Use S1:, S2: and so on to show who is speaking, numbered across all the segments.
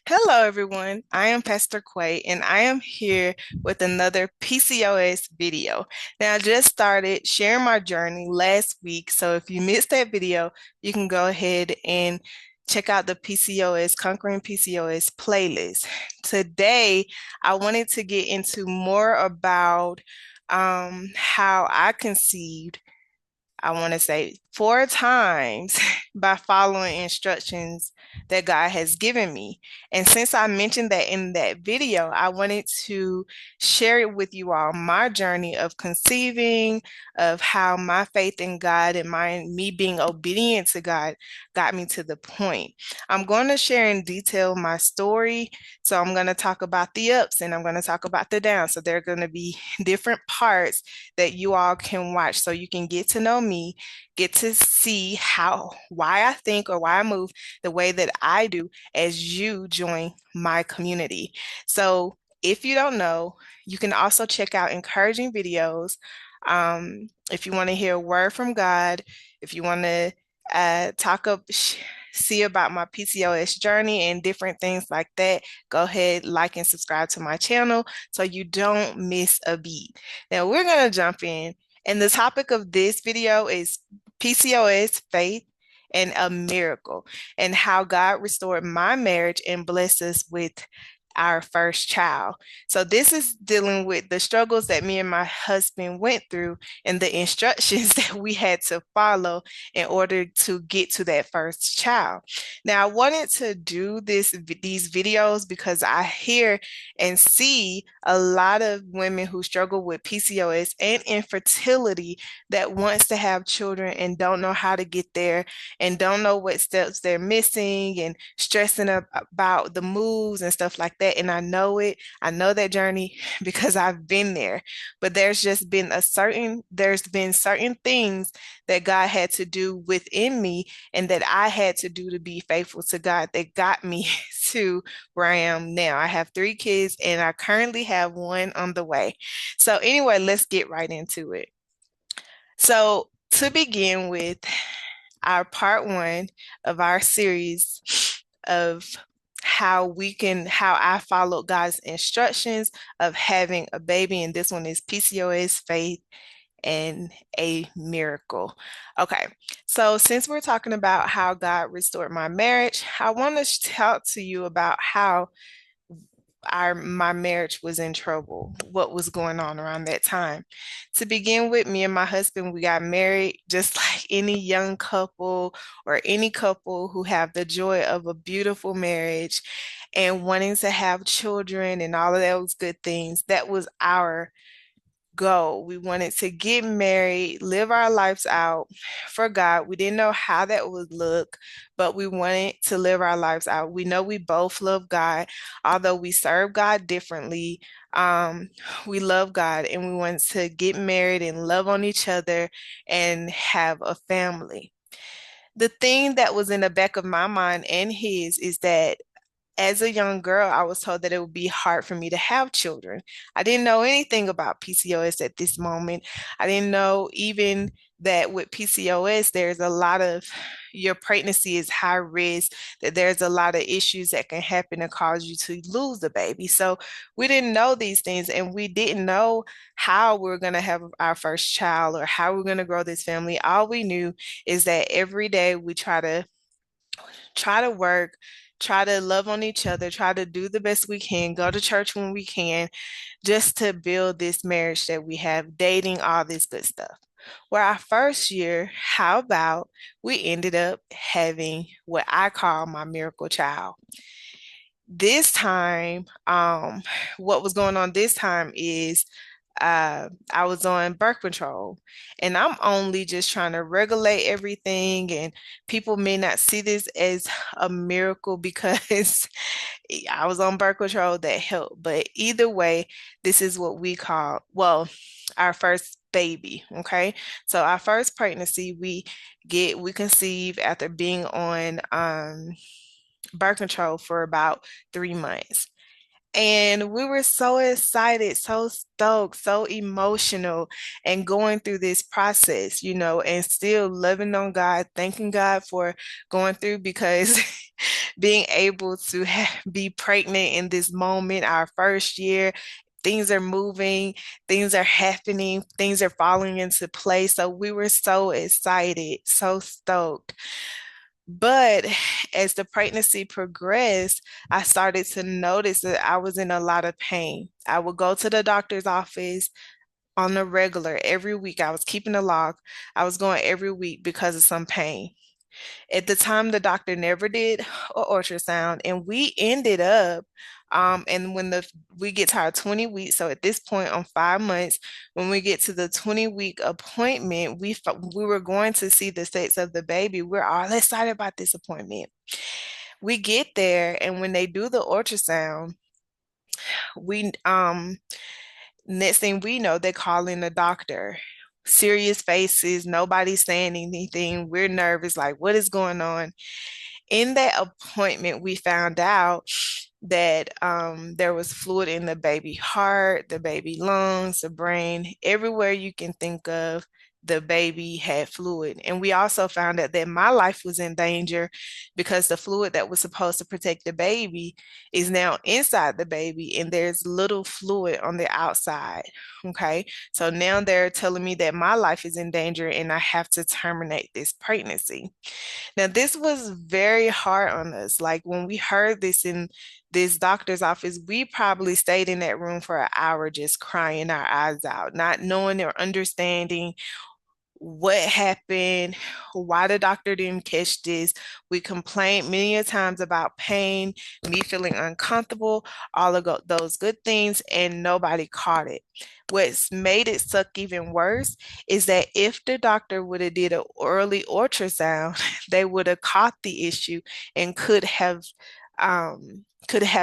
S1: Hello, everyone. I am Pastor Quay, and I am here with another PCOS video. Now, I just started sharing my journey last week, so if you missed that video, you can go ahead and check out the PCOS, Conquering PCOS playlist. Today, I wanted to get into more about how I conceived I want to say 4 times by following instructions that God has given me. And since I mentioned that in that video, I wanted to share it with you all my journey of conceiving, of how my faith in God and me being obedient to God got me to the point. I'm going to share in detail my story. So I'm going to talk about the ups and I'm going to talk about the downs. So there are going to be different parts that you all can watch so you can get to know me, get to see why I think or why I move the way that I do as you join my community. So if you don't know, you can also check out encouraging videos. If you want to hear a word from God, if you want to talk up, see about my PCOS journey and different things like that, go ahead, like and subscribe to my channel so you don't miss a beat. Now we're going to jump in. And the topic of this video is PCOS, faith, and a miracle, and how God restored my marriage and blessed us with our first child. So this is dealing with the struggles that me and my husband went through and the instructions that we had to follow in order to get to that first child. Now, I wanted to do these videos because I hear and see a lot of women who struggle with PCOS and infertility that wants to have children and don't know how to get there and don't know what steps they're missing and stressing about the moves and stuff like that. And I know it. I know that journey because I've been there. But there's been certain things that God had to do within me and that I had to do to be faithful to God that got me to where I am now. I have 3 kids and I currently have one on the way. So anyway, let's get right into it. So to begin with, our part 1 of our series of how I followed God's instructions of having a baby. And this one is PCOS, faith, and a miracle. Okay, so since we're talking about how God restored my marriage, I want to talk to you about how my marriage was in trouble, what was going on around that time. To begin with, me and my husband, we got married just like any young couple or any couple who have the joy of a beautiful marriage and wanting to have children and all of those good things. That was our go. We wanted to get married, live our lives out for God. We didn't know how that would look, but we wanted to live our lives out. We know we both love God, although we serve God differently. Um, we love God and we want to get married and love on each other and have a family. The thing that was in the back of my mind and his is that as a young girl, I was told that it would be hard for me to have children. I didn't know anything about PCOS at this moment. I didn't know even that with PCOS, there's a lot of your pregnancy is high risk, that there's a lot of issues that can happen and cause you to lose the baby. So we didn't know these things and we didn't know how we are going to have our first child or how we're going to grow this family. All we knew is that every day we try to work, try to love on each other, try to do the best we can, go to church when we can, just to build this marriage that we have, dating, all this good stuff. Where our first year, how about we ended up having what I call my miracle child? This time, what was going on this time is I was on birth control and I'm only just trying to regulate everything. And people may not see this as a miracle because I was on birth control that helped. But either way, this is what we call, well, our first baby. Okay. So our first pregnancy, we conceive after being on birth control for about 3 months. And we were so excited, so stoked, so emotional, and going through this process, and still loving on God, thanking God for going through because being able to be pregnant in this moment, our first year, things are moving, things are happening, things are falling into place. So we were so excited, so stoked. But as the pregnancy progressed, I started to notice that I was in a lot of pain. I would go to the doctor's office on the regular every week. I was keeping a log. I was going every week because of some pain. At the time, the doctor never did an ultrasound, and we ended up, and when we get to our 20 weeks, so at this point on 5 months, when we get to the 20-week appointment, we were going to see the sex of the baby. We're all excited about this appointment. We get there, and when they do the ultrasound, we next thing we know, they call in the doctor. Serious faces, nobody's saying anything. We're nervous, like, what is going on? In that appointment, we found out that there was fluid in the baby heart, the baby lungs, the brain, everywhere you can think of, the baby had fluid. And we also found out that my life was in danger because the fluid that was supposed to protect the baby is now inside the baby, and there's little fluid on the outside. Okay. So now they're telling me that my life is in danger and I have to terminate this pregnancy. Now, this was very hard on us. Like when we heard this in this doctor's office, we probably stayed in that room for an hour just crying our eyes out, not knowing or understanding what happened, why the doctor didn't catch this. We complained many a times about pain, me feeling uncomfortable, all of those good things, and nobody caught it. What's made it suck even worse is that if the doctor would have did an early ultrasound, they would have caught the issue and could have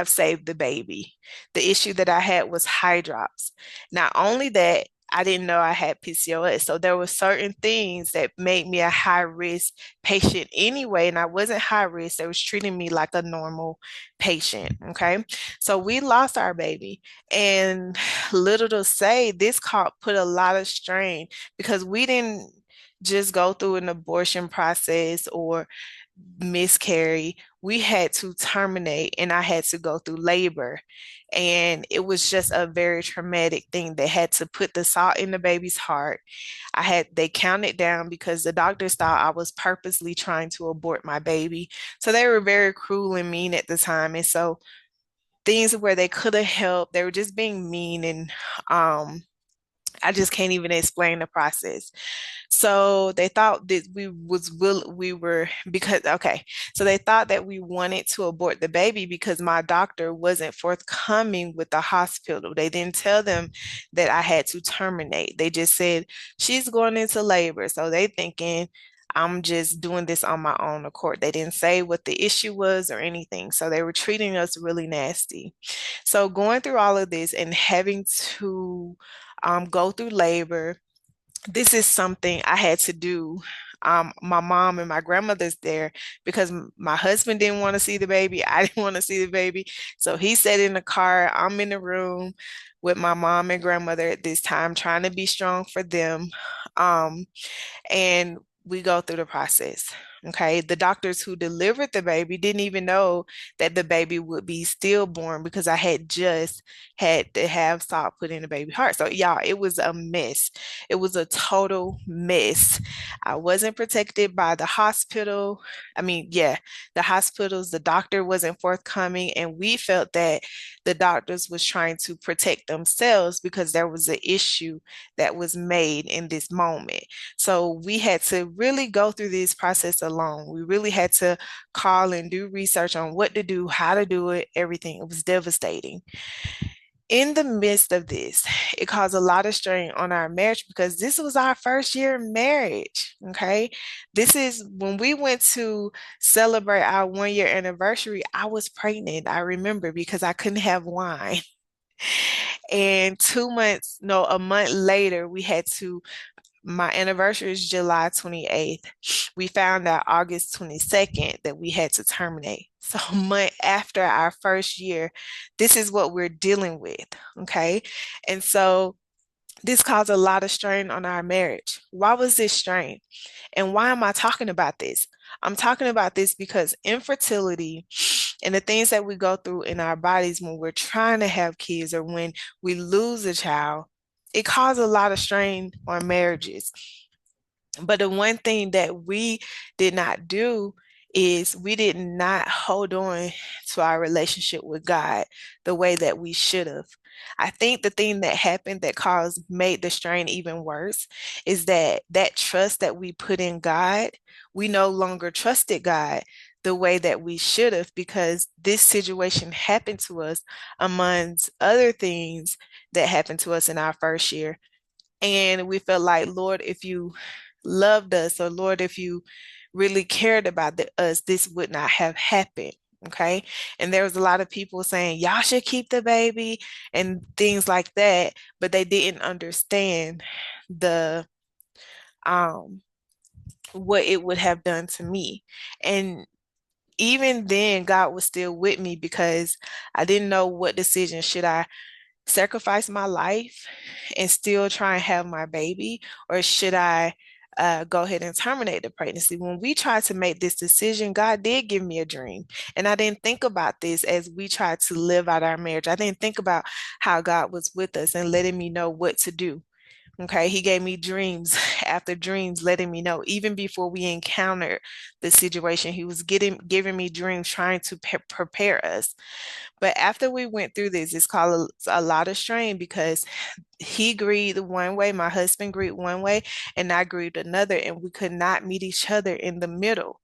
S1: saved the baby. The issue that I had was high drops. Not only that, I didn't know I had PCOS. So there were certain things that made me a high risk patient anyway. And I wasn't high risk. They was treating me like a normal patient. Okay. So we lost our baby. And little to say, this put a lot of strain because we didn't just go through an abortion process or miscarry. We had to terminate and I had to go through labor. And it was just a very traumatic thing. They had to put the salt in the baby's heart. They counted down because the doctors thought I was purposely trying to abort my baby. So they were very cruel and mean at the time. And so things where they could have helped, they were just being mean. And I just can't even explain the process. So they thought that we were because okay. So they thought that we wanted to abort the baby because my doctor wasn't forthcoming with the hospital. They didn't tell them that I had to terminate. They just said she's going into labor. So they thinking I'm just doing this on my own accord. They didn't say what the issue was or anything. So they were treating us really nasty. So going through all of this and having to go through labor, this is something I had to do. My mom and my grandmother's there because my husband didn't want to see the baby. I didn't want to see the baby. So he sat in the car. I'm in the room with my mom and grandmother at this time, trying to be strong for them. Um, and we go through the process. Okay. The doctors who delivered the baby didn't even know that the baby would be stillborn because I had just had to have salt put in the baby heart. So, y'all, it was a mess. It was a total mess. I wasn't protected by the hospital. I mean, yeah, the hospitals, the doctor wasn't forthcoming, and we felt that the doctors was trying to protect themselves because there was an issue that was made in this moment. So we had to really go through this process alone. We really had to call and do research on what to do, how to do it, everything. It was devastating. In the midst of this, it caused a lot of strain on our marriage because this was our first year of marriage. Okay. This is when we went to celebrate our 1 year anniversary. I was pregnant, I remember, because I couldn't have wine. And 2 months, no, a month later, we had to My anniversary is July 28th. We found out August 22nd that we had to terminate. So a month after our first year, this is what we're dealing with. Okay. And so this caused a lot of strain on our marriage. Why was this strain? And why am I talking about this? I'm talking about this because infertility and the things that we go through in our bodies when we're trying to have kids or when we lose a child, it causes a lot of strain on marriages. But the one thing that we did not do is we did not hold on to our relationship with God the way that we should have. I think the thing that happened that made the strain even worse is that trust that we put in God, we no longer trusted God the way that we should have because this situation happened to us amongst other things that happened to us in our first year. And we felt like, Lord, if you loved us, or Lord, if you really cared about us, this would not have happened. Okay. And there was a lot of people saying, y'all should keep the baby and things like that, but they didn't understand the um what it would have done to me. And even then, God was still with me because I didn't know what decision should I sacrifice my life and still try and have my baby, or should I go ahead and terminate the pregnancy? When we tried to make this decision, God did give me a dream. And I didn't think about this as we tried to live out our marriage. I didn't think about how God was with us and letting me know what to do. Okay, he gave me dreams after dreams, letting me know even before we encountered the situation, he was giving me dreams, trying to prepare us. But after we went through this, it's called a lot of strain because he agreed one way, my husband agreed one way, and I agreed another, and we could not meet each other in the middle.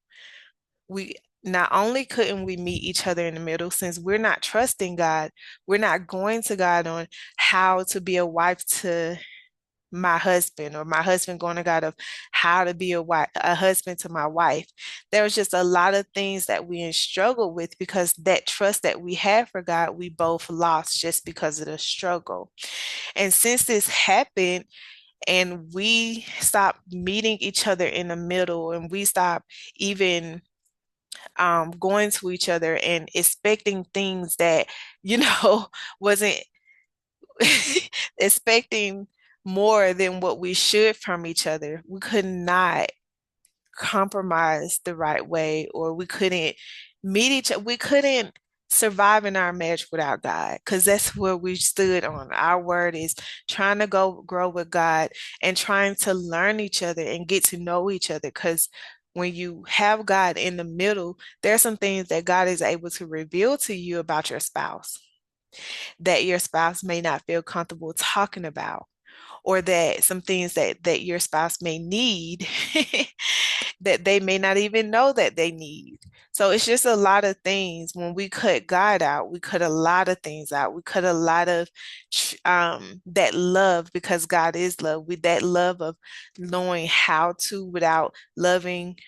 S1: We not only couldn't we meet each other in the middle, since we're not trusting God, we're not going to God on how to be a wife to my husband, or my husband going to God of how to be a husband to my wife. There was just a lot of things that we struggled with because that trust that we had for God, we both lost just because of the struggle. And since this happened, and we stopped meeting each other in the middle, and we stopped even going to each other and expecting things that, you know, wasn't expecting more than what we should from each other. We could not compromise the right way, or we couldn't meet each other. We couldn't survive in our marriage without God, because that's where we stood on. Our word is trying to go grow with God and trying to learn each other and get to know each other. Because when you have God in the middle, there's some things that God is able to reveal to you about your spouse that your spouse may not feel comfortable talking about, or that some things that your spouse may need that they may not even know that they need. So it's just a lot of things. When we cut God out, we cut a lot of things out. We cut a lot of that love, because God is love, with that love of knowing how to without loving.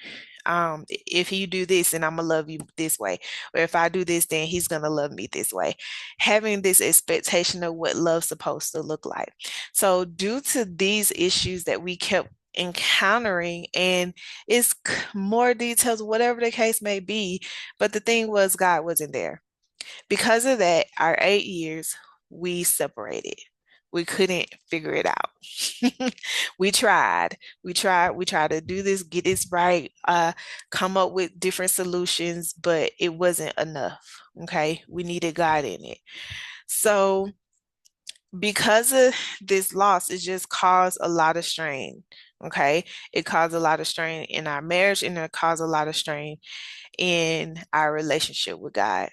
S1: If you do this, then I'm gonna love you this way, or if I do this, then he's gonna love me this way. Having this expectation of what love's supposed to look like. So due to these issues that we kept encountering, and it's more details, whatever the case may be, but the thing was, God wasn't there. Because of that, our 8 years, we separated. We couldn't figure it out. We tried to do this, get this right, come up with different solutions, but it wasn't enough. Okay. We needed God in it. So because of this loss, it just caused a lot of strain. Okay. It caused a lot of strain in our marriage, and it caused a lot of strain in our relationship with God.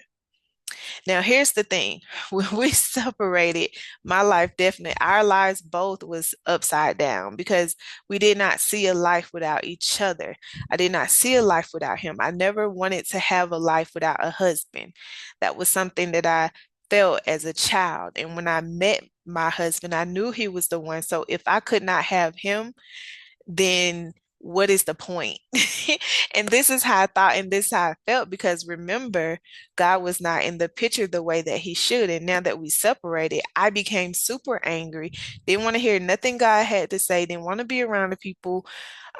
S1: Now, here's the thing. When we separated, my life definitely, our lives both was upside down because we did not see a life without each other. I did not see a life without him. I never wanted to have a life without a husband. That was something that I felt as a child. And when I met my husband, I knew he was the one. So if I could not have him, then what is the point? And this is how I thought, and this is how I felt, because remember, God was not in the picture the way that he should. And now that we separated, I became super angry. Didn't want to hear nothing God had to say, didn't want to be around the people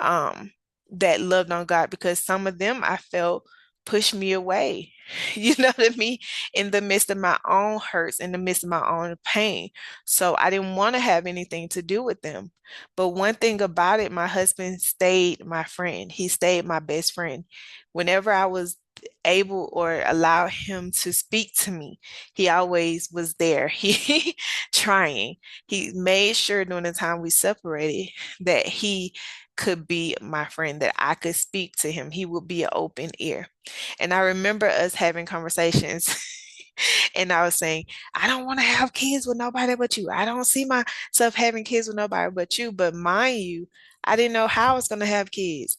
S1: um that loved on God, because some of them I felt pushed me away. You know what I mean? In the midst of my own hurts, in the midst of my own pain. So I didn't want to have anything to do with them. But one thing about it, my husband stayed my friend. He stayed my best friend. Whenever I was able or allow him to speak to me, he always was there. He trying. He made sure during the time we separated that he could be my friend, that I could speak to him. He would be an open ear. And I remember us having conversations. And I was saying, I don't want to have kids with nobody but you. I don't see myself having kids with nobody but you. But mind you, I didn't know how I was going to have kids.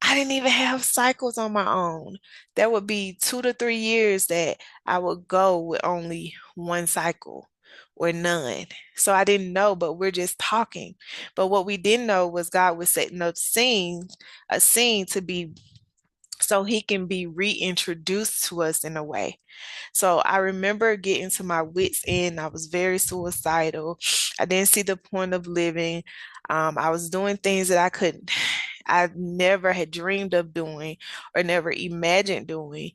S1: I didn't even have cycles on my own. There would be 2 to 3 years that I would go with only one cycle or none. So I didn't know, but we're just talking. But what we didn't know was God was setting up a scene to be so he can be reintroduced to us in a way. So I remember getting to my wits' end. I was very suicidal. I didn't see the point of living. I was doing things that I never had dreamed of doing or never imagined doing.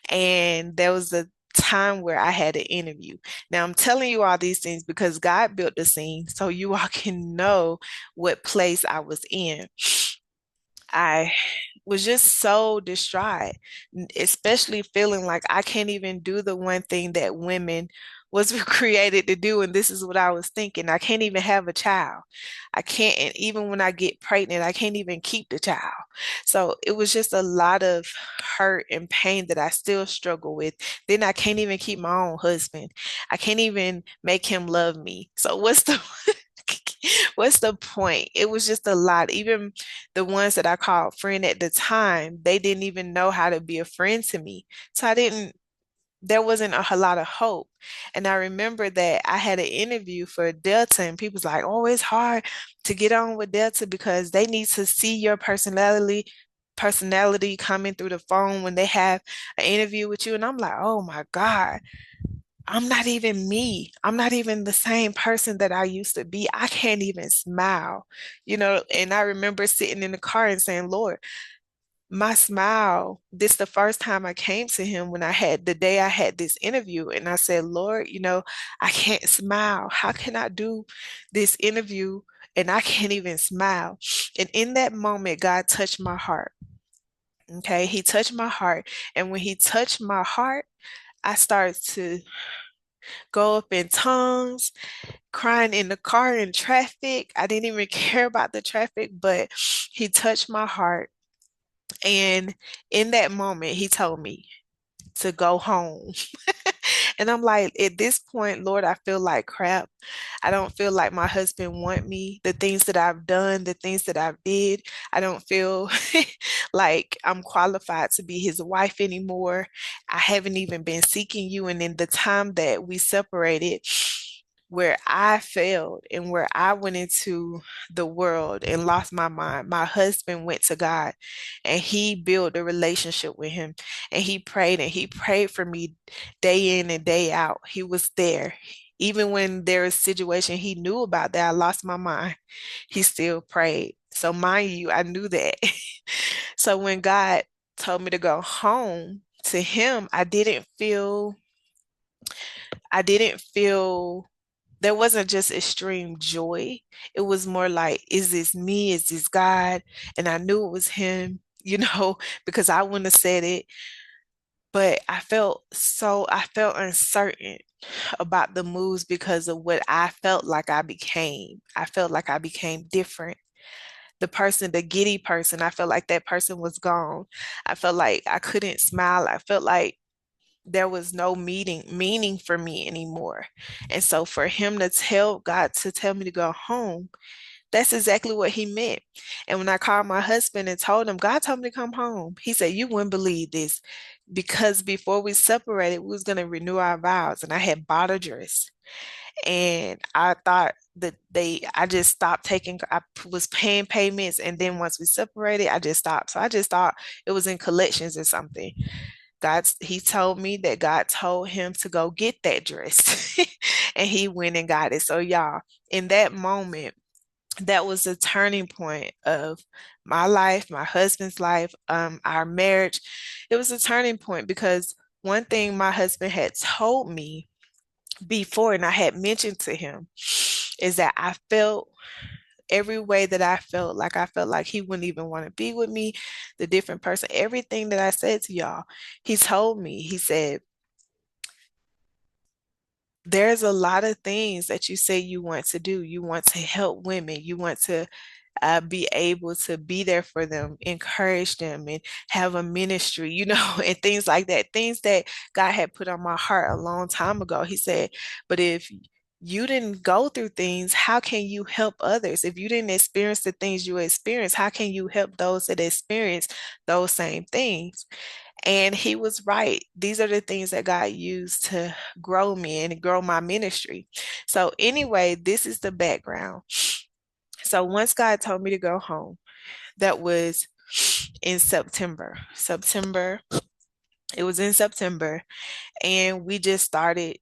S1: And there was a time where I had an interview. Now I'm telling you all these things because God built the scene so you all can know what place I was in. I was just so distraught, especially feeling like I can't even do the one thing that women was created to do. And this is what I was thinking. I can't even have a child. I can't, and even when I get pregnant, I can't even keep the child. So it was just a lot of hurt and pain that I still struggle with. Then I can't even keep my own husband. I can't even make him love me. So what's the what's the point? It was just a lot. Even the ones that I called friend at the time, they didn't even know how to be a friend to me. So there wasn't a lot of hope. And I remember that I had an interview for Delta, and people's like, oh, it's hard to get on with Delta because they need to see your personality coming through the phone when they have an interview with you. And I'm like, oh my God, I'm not even me. I'm not even the same person that I used to be. I can't even smile, And I remember sitting in the car and saying, Lord, my smile, this the first time I came to him when the day I had this interview. And I said, Lord, I can't smile. How can I do this interview and I can't even smile? And in that moment, God touched my heart. Okay. He touched my heart. And when he touched my heart, I started to go up in tongues, crying in the car in traffic. I didn't even care about the traffic, but he touched my heart. And in that moment, he told me to go home. And I'm like, at this point, Lord, I feel like crap. I don't feel like my husband want me. The things that I've done, the things that I've did, I don't feel like I'm qualified to be his wife anymore. I haven't even been seeking you. And in the time that we separated, where I failed and where I went into the world and lost my mind, my husband went to God and he built a relationship with him, and he prayed for me day in and day out. He was there. Even when there was a situation he knew about that I lost my mind, he still prayed. So mind you, I knew that. So when God told me to go home to him, I didn't feel there wasn't just extreme joy. It was more like, is this me? Is this God? And I knew it was him, because I wouldn't have said it. But I felt uncertain about the moves because of what I felt like I became. I felt like I became different. The giddy person, I felt like that person was gone. I felt like I couldn't smile. I felt like there was no meaning for me anymore. And so for him to tell God to tell me to go home, that's exactly what he meant. And when I called my husband and told him, God told me to come home, he said, you wouldn't believe this. because before we separated, we was gonna renew our vows, and I had bought a dress, and I thought that I just stopped taking, was paying payments, and then once we separated, I just stopped. So I just thought it was in collections or something. He told me that God told him to go get that dress, and he went and got it. So y'all, in that moment, that was a turning point of my life, my husband's life, our marriage. It was a turning point because one thing my husband had told me before, and I had mentioned to him, is that I felt every way that I felt like he wouldn't even want to be with me, the different person, everything that I said to y'all, he told me, he said, there's a lot of things that you say you want to do. You want to help women. You want to be able to be there for them, encourage them, and have a ministry, and things like that. Things that God had put on my heart a long time ago. He said, but if you didn't go through things, how can you help others? If you didn't experience the things you experienced, how can you help those that experience those same things? And he was right. These are the things that God used to grow me and grow my ministry. So, anyway, this is the background. So, once God told me to go home, that was in September. It was in September, and we just started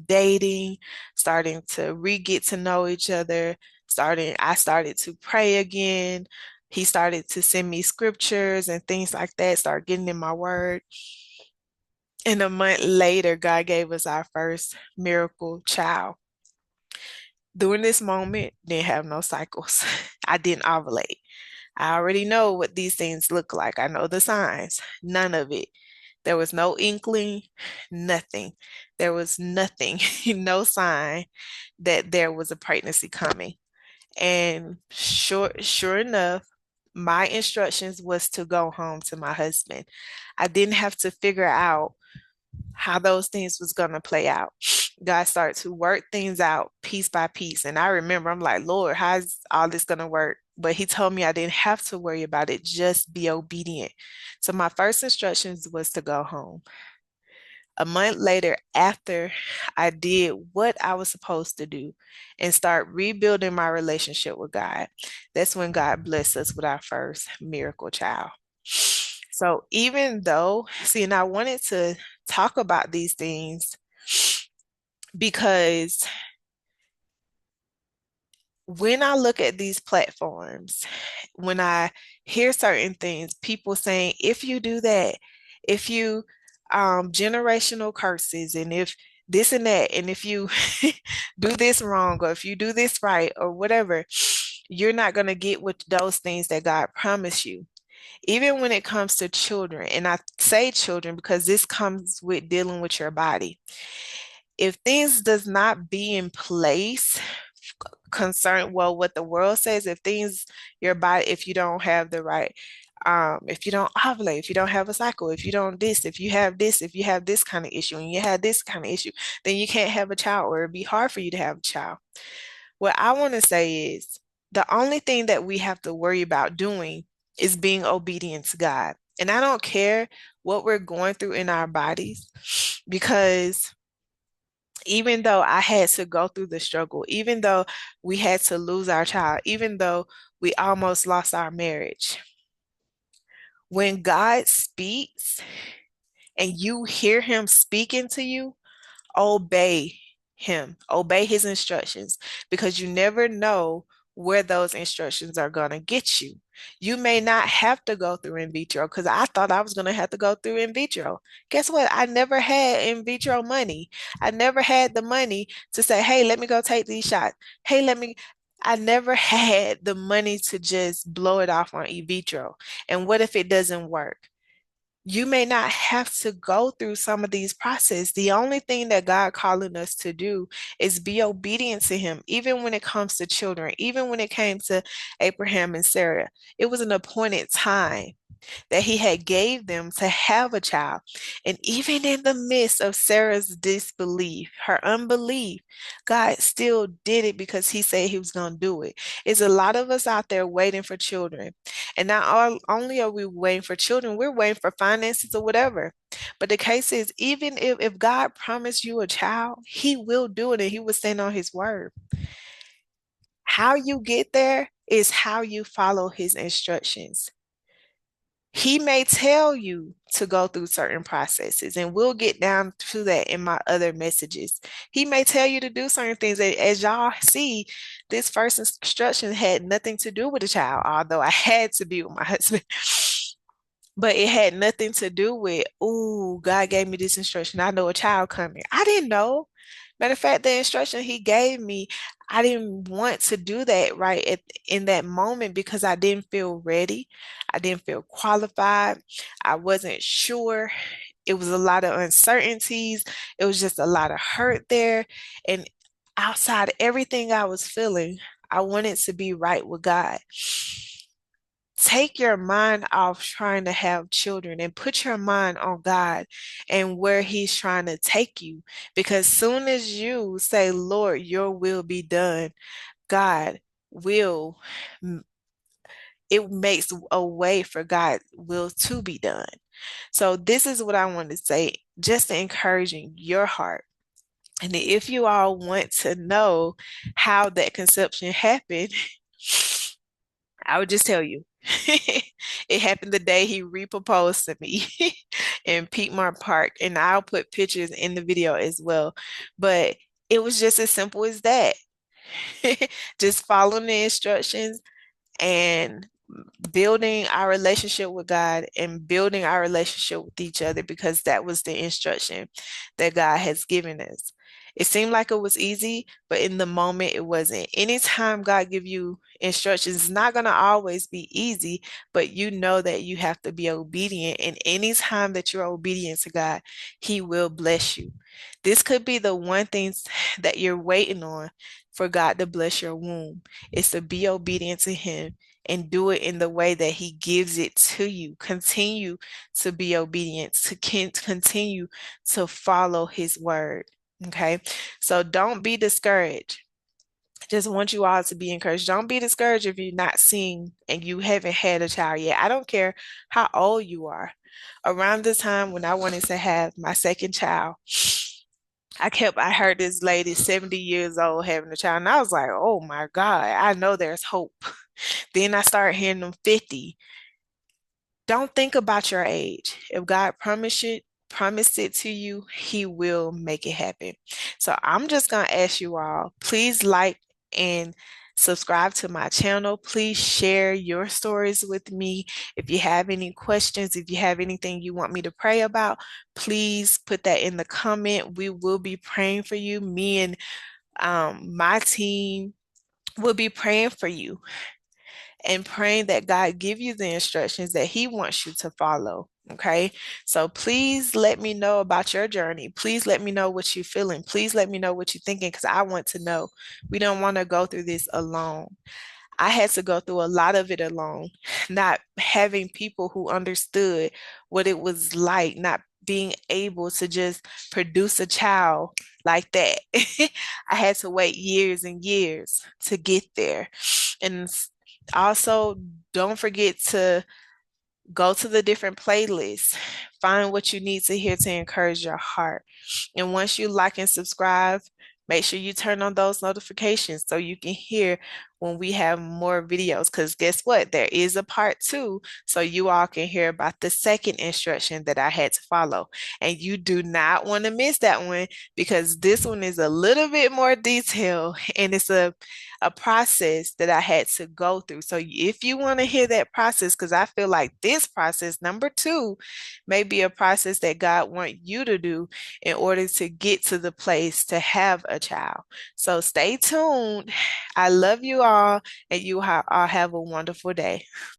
S1: dating, starting to get to know each other. I started to pray again. He started to send me scriptures and things like that, start getting in my word. And a month later, God gave us our first miracle child. During this moment, didn't have no cycles. I didn't ovulate. I already know what these things look like. I know the signs. None of it. There was no inkling, nothing. There was nothing, no sign that there was a pregnancy coming. And sure enough, my instructions was to go home to my husband. I didn't have to figure out how those things was going to play out. God started to work things out piece by piece. And I remember I'm like, Lord, how's all this going to work? But he told me I didn't have to worry about it, just be obedient. So my first instructions was to go home. A month later, after I did what I was supposed to do and start rebuilding my relationship with God, that's when God blessed us with our first miracle child. So even though, see, and I wanted to talk about these things because when I look at these platforms, when I hear certain things, people saying, if you do that, if you generational curses, and if this and that, and if you do this wrong, or if you do this right, or whatever, you're not going to get with those things that God promised you. Even when it comes to children, and I say children because this comes with dealing with your body. If things does not be in place, well, what the world says, if things, your body, if you don't have the right, if you don't ovulate, if you don't have a cycle, if you don't this, if you have this kind of issue, and you have this kind of issue, then you can't have a child, or it'd be hard for you to have a child. What I want to say is the only thing that we have to worry about doing is being obedient to God. And I don't care what we're going through in our bodies, because even though I had to go through the struggle, even though we had to lose our child, even though we almost lost our marriage, when God speaks and you hear him speaking to you, obey him, obey his instructions, because you never know where those instructions are going to get you. You may not have to go through in vitro, because I thought I was going to have to go through in vitro. Guess what? I never had in vitro money. I never had the money to say, hey, let me go take these shots. I never had the money to just blow it off on in vitro. And what if it doesn't work? You may not have to go through some of these processes. The only thing that God calling us to do is be obedient to him, even when it comes to children, even when it came to Abraham and Sarah. It was an appointed time. that he had gave them to have a child. And even in the midst of Sarah's disbelief, her unbelief, God still did it because he said he was going to do it. It's a lot of us out there waiting for children. And not only are we waiting for children, we're waiting for finances or whatever. But the case is, even if God promised you a child, he will do it and he will stand on his word. How you get there is how you follow his instructions. He may tell you to go through certain processes, and we'll get down to that in my other messages. He may tell you to do certain things. As y'all see, this first instruction had nothing to do with the child, although I had to be with my husband. But it had nothing to do with, oh, God gave me this instruction. I know a child coming. I didn't know. Matter of fact, the instruction he gave me, I didn't want to do that in that moment because I didn't feel ready. I didn't feel qualified. I wasn't sure. It was a lot of uncertainties. It was just a lot of hurt there. And outside everything I was feeling, I wanted to be right with God. Take your mind off trying to have children and put your mind on God and where he's trying to take you. Because soon as you say, Lord, your will be done, God will, it makes a way for God's will to be done. So this is what I want to say, just encouraging your heart. And if you all want to know how that conception happened, I would just tell you. It happened the day he reproposed to me in Piedmont Park, and I'll put pictures in the video as well. But it was just as simple as that. Just following the instructions and building our relationship with God and building our relationship with each other because that was the instruction that God has given us. It seemed like it was easy, but in the moment it wasn't. Anytime God give you instructions, it's not going to always be easy, but you know that you have to be obedient. And anytime that you're obedient to God, he will bless you. This could be the one thing that you're waiting on for God to bless your womb, is to be obedient to him and do it in the way that he gives it to you. Continue to be obedient, to continue to follow his word. Okay. So don't be discouraged. Just want you all to be encouraged. Don't be discouraged if you're not seeing and you haven't had a child yet. I don't care how old you are. Around the time when I wanted to have my second child, I heard this lady 70 years old having a child, and I was like, oh my God, I know there's hope. Then I started hearing them 50. Don't think about your age. If God promised it to you, he will make it happen. So I'm just going to ask you all, please like and subscribe to my channel. Please share your stories with me. If you have any questions, if you have anything you want me to pray about, please put that in the comment. We will be praying for you. Me and my team will be praying for you and praying that God give you the instructions that he wants you to follow. Okay. So please let me know about your journey. Please let me know what you're feeling. Please let me know what you're thinking because I want to know. We don't want to go through this alone. I had to go through a lot of it alone, not having people who understood what it was like, not being able to just produce a child like that. I had to wait years and years to get there. And also, don't forget to go to the different playlists, find what you need to hear to encourage your heart. And once you like and subscribe, make sure you turn on those notifications so you can hear when we have more videos. Because guess what? There is a part two, so you all can hear about the second instruction that I had to follow. And you do not want to miss that one because this one is a little bit more detailed and it's a process that I had to go through. So if you want to hear that process, because I feel like this process, number two, may be a process that God wants you to do in order to get to the place to have a child. So stay tuned. I love you all, and you all have a wonderful day.